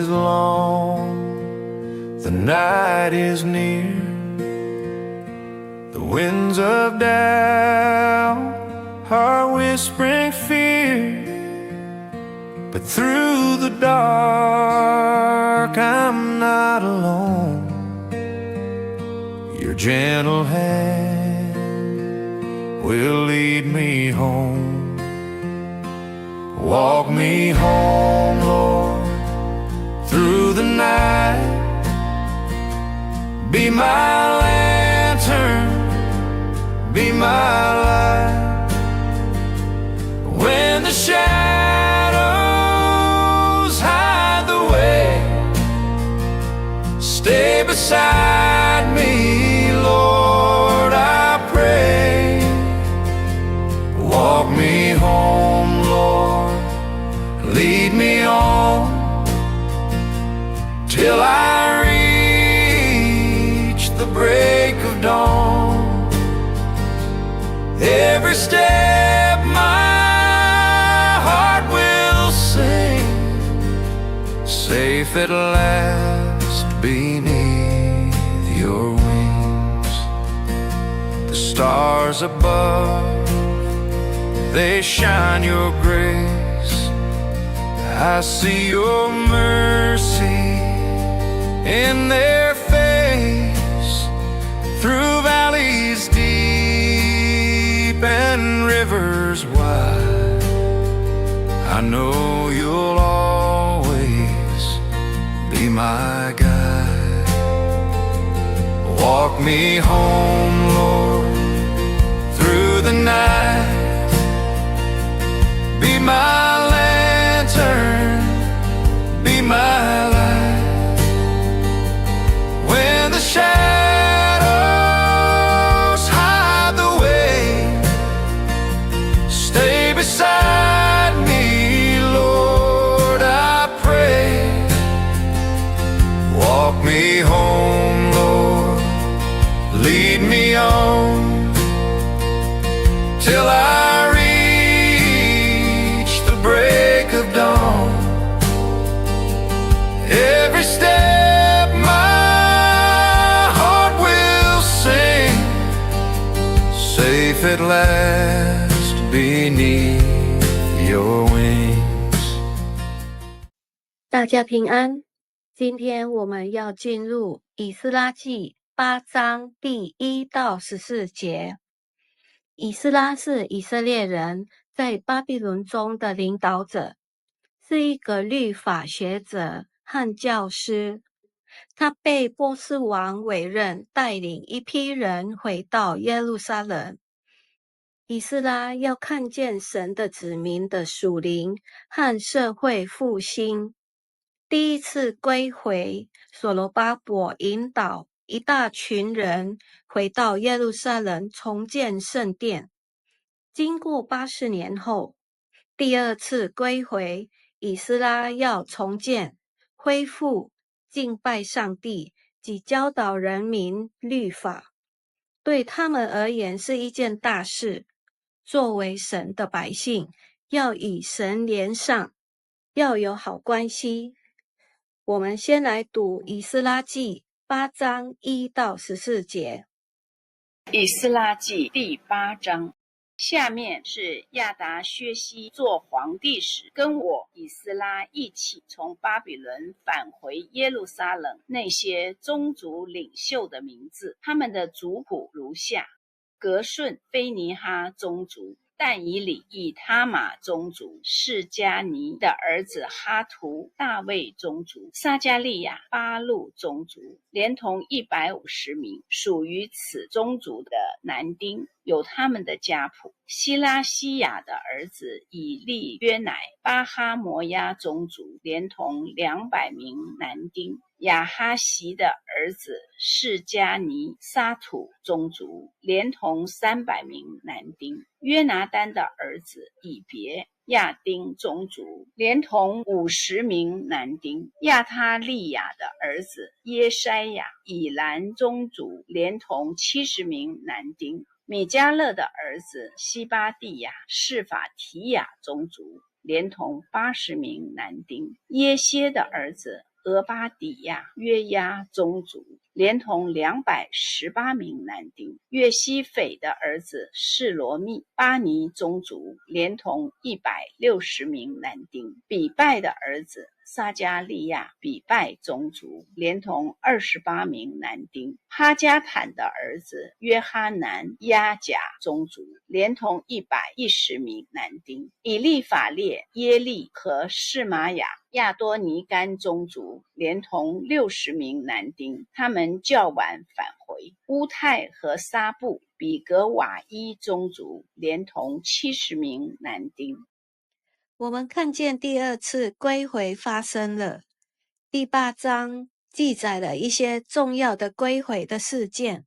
is long, the night is near, the winds of doubt are whispering fear, but through the dark I'm not alone. Your gentle hand will lead me home. Walk me home, Lord, through the night. Be my lantern, be my light. When the shadows hide the way, stay beside me, Lord, I pray. Walk me home, Lord, lead me on, till I reach the break of dawn. Every step my heart will sing, safe at last beneath your wings. The stars above, they shine your grace. I see your mercy in their face. Through valleys deep and rivers wide, I know you'll always be my guide. Walk me home, Lord, through the night. Be my lantern, be my light. When the shadows hide the way, stay beside me, Lord, I pray. Walk me home, Lord, lead me on, till I break of dawn. Every step my heart will sing, safe at last beneath your wings. 大家平安，今天我们要进入以斯拉记8章第1到14节。以斯拉是以色列人在巴比伦中的领导者，是一个律法学者和教师。他被波斯王委任带领一批人回到耶路撒冷。以斯拉要看见神的子民的属灵和社会复兴。第一次归回，所罗巴伯引导一大群人回到耶路撒冷重建圣殿。经过80年后，第二次归回，以斯拉要重建、恢复、敬拜上帝及教导人民律法，对他们而言是一件大事。作为神的百姓，要与神连上，要有好关系。我们先来读以斯拉记8章1到14节。以斯拉记第8章，下面是亚达薛西做皇帝时，跟我以斯拉一起从巴比伦返回耶路撒冷那些宗族领袖的名字，他们的族谱如下：革顺菲尼哈宗族，但以理以他玛宗族，释迦尼的儿子哈图大卫宗族，撒迦利亚巴路宗族，连同150名属于此宗族的男丁，有他们的家谱。希拉西亚的儿子以利约乃巴哈摩亚宗族，连同200名男丁。亚哈席的儿子释迦尼撒土宗族，连同300名男丁。约拿单的儿子以别亚丁宗族，连同50名男丁。亚他利亚的儿子耶筛亚以兰宗族，连同70名男丁。米迦勒的儿子西巴地亚示法提亚宗族，连同80名男丁。耶歇的儿子俄巴底亚、约押宗族，连同218名男丁；约西斐的儿子示罗密、巴尼宗族，连同160名男丁；比拜的儿子撒加利亚、比拜宗族，连同28名男丁；哈加坦的儿子约哈南、亚甲宗族，连同110名男丁；以利法列、耶利和示玛雅、亚多尼干宗族，连同60名男丁，他们较晚返回；乌泰和撒布、比格瓦伊宗族，连同70名男丁。我们看见第二次归回发生了。第8章记载了一些重要的归回的事件，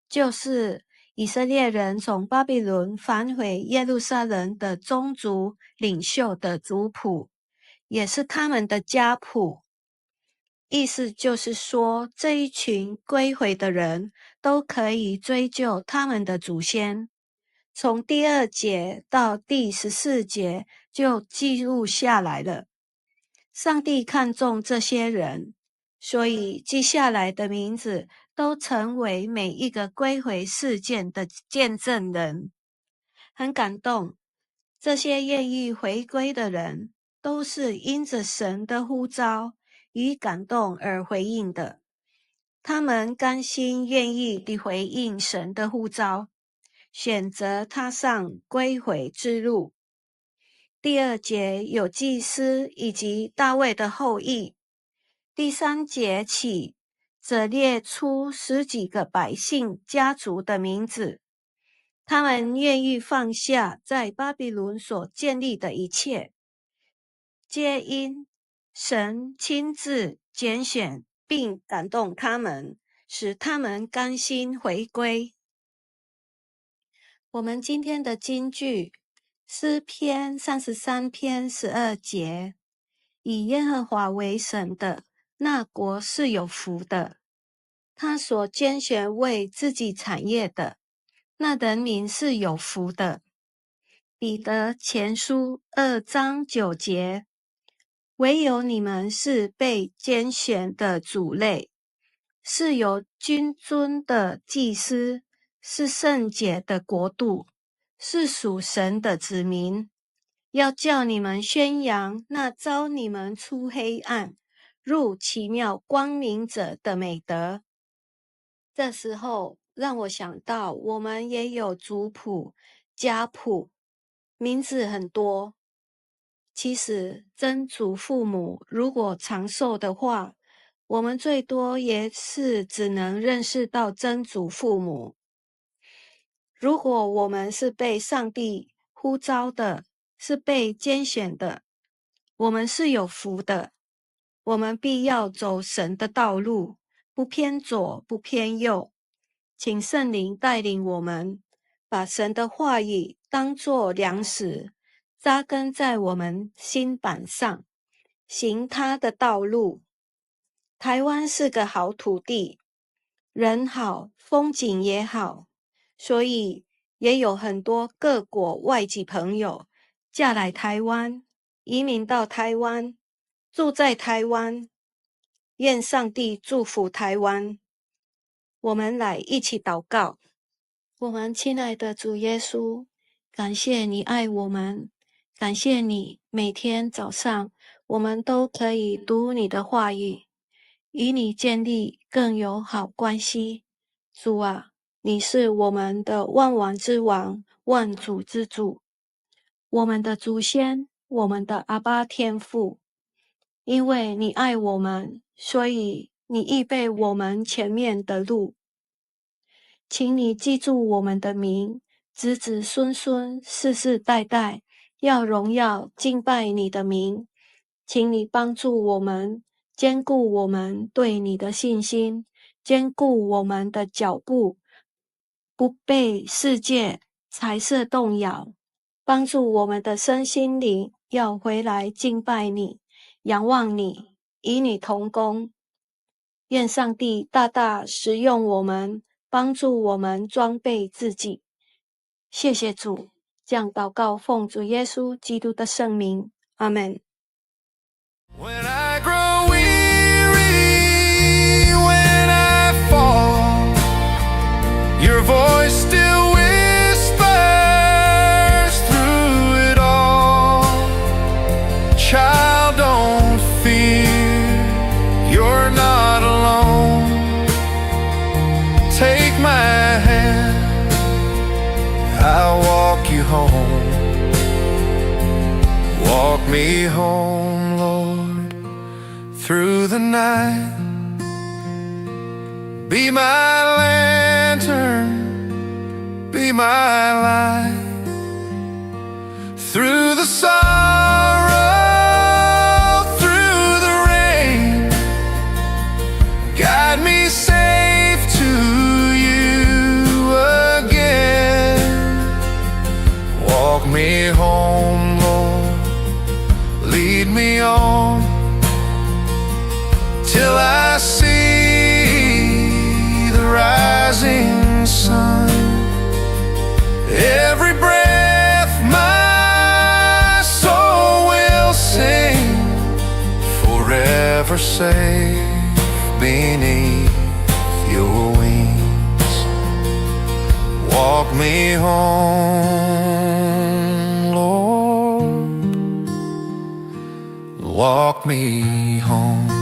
就是以色列人从巴比伦返回耶路撒冷的宗族领袖的族谱，也是他们的家谱。意思就是说，这一群归回的人都可以追究他们的祖先。从第2节到第14节就记录下来了。上帝看重这些人，所以记下来的名字都成为每一个归回事件的见证人。很感动，这些愿意回归的人都是因着神的呼召与感动而回应的。他们甘心愿意地回应神的呼召，选择踏上归回之路。第2节有祭司以及大卫的后裔。第3节起，则列出10几个百姓家族的名字。他们愿意放下在巴比伦所建立的一切，皆因神亲自拣选并感动他们，使他们甘心回归。我们今天的金句，诗篇33篇12节，以耶和华为神的，那国是有福的；他所拣选为自己产业的，那人民是有福的。彼得前书2章9节，唯有你们是被拣选的族类，是有君尊的祭司，是圣洁的国度，是属神的子民，要叫你们宣扬那召你们出黑暗入奇妙光明者的美德。这时候让我想到，我们也有族谱、家谱，名字很多。其实曾祖父母如果长寿的话，我们最多也是只能认识到曾祖父母。如果我们是被上帝呼召的，是被拣选的，我们是有福的。我们必要走神的道路，不偏左，不偏右。请圣灵带领我们，把神的话语当作粮食，扎根在我们心板上，行他的道路。台湾是个好土地，人好，风景也好，所以也有很多各国外籍朋友嫁来台湾，移民到台湾，住在台湾。愿上帝祝福台湾。我们来一起祷告。我们亲爱的主耶稣，感谢你爱我们，感谢你每天早上我们都可以读你的话语，与你建立更友好关系。主啊，你是我们的万王之王，万主之主，我们的祖先，我们的阿爸天父。因为你爱我们，所以你预备我们前面的路。请你记住我们的名，子子孙孙，世世代代，要荣耀敬拜你的名。请你帮助我们，坚固我们对你的信心，坚固我们的脚步，不被世界财色动摇，帮助我们的身心灵要回来敬拜你，仰望你，与你同工。愿上帝大大使用我们，帮助我们装备自己。谢谢主，这样祷告奉主耶稣基督的圣名，阿们。When I grow weary home. Walk me home, Lord, through the night. Be my lantern, be my light. Through the sorrow, through the rain, guide me safe to you again. Walk me home, Lord, lead me on, till I see the rising sun. Every breath my soul will sing, forever safe beneath your wings. Walk me home, Lord, walk me home.